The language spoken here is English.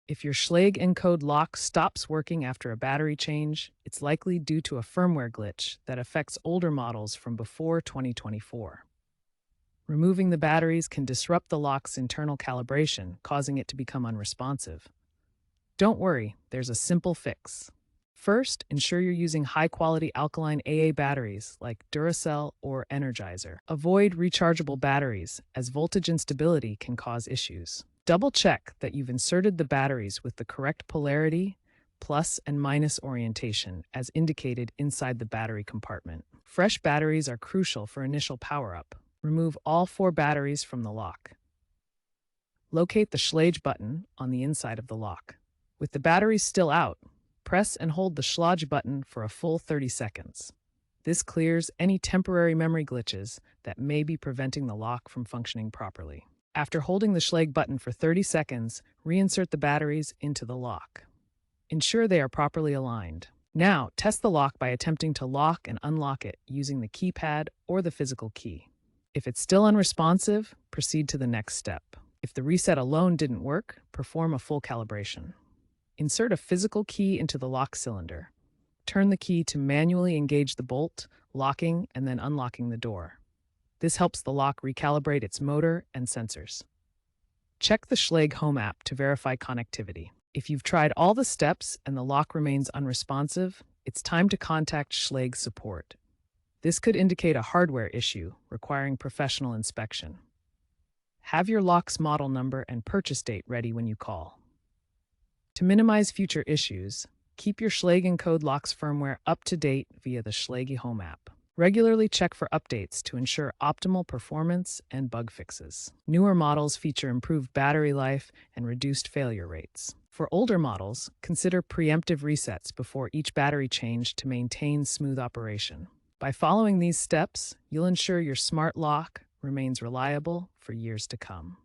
If your Schlage Encode Lock stops working after a battery change, it's likely due to a firmware glitch that affects older models from before 2024. Removing the batteries can disrupt the lock's internal calibration, causing it to become unresponsive. Don't worry, there's a simple fix. First, ensure you're using high-quality alkaline AA batteries like Duracell or Energizer. Avoid rechargeable batteries, as voltage instability can cause issues. Double-check that you've inserted the batteries with the correct polarity, plus and minus orientation, as indicated inside the battery compartment. Fresh batteries are crucial for initial power-up. Remove all 4 batteries from the lock. Locate the Schlage button on the inside of the lock. With the batteries still out, press and hold the Schlage button for a full 30 seconds. This clears any temporary memory glitches that may be preventing the lock from functioning properly. After holding the Schlage button for 30 seconds, reinsert the batteries into the lock. Ensure they are properly aligned. Now, test the lock by attempting to lock and unlock it using the keypad or the physical key. If it's still unresponsive, proceed to the next step. If the reset alone didn't work, perform a full calibration. Insert a physical key into the lock cylinder. Turn the key to manually engage the bolt, locking and then unlocking the door. This helps the lock recalibrate its motor and sensors. Check the Schlage Home app to verify connectivity. If you've tried all the steps and the lock remains unresponsive, it's time to contact Schlage support. This could indicate a hardware issue requiring professional inspection. Have your lock's model number and purchase date ready when you call. To minimize future issues, keep your Schlage Encode Lock's firmware up to date via the Schlage Home app. Regularly check for updates to ensure optimal performance and bug fixes. Newer models feature improved battery life and reduced failure rates. For older models, consider preemptive resets before each battery change to maintain smooth operation. By following these steps, you'll ensure your smart lock remains reliable for years to come.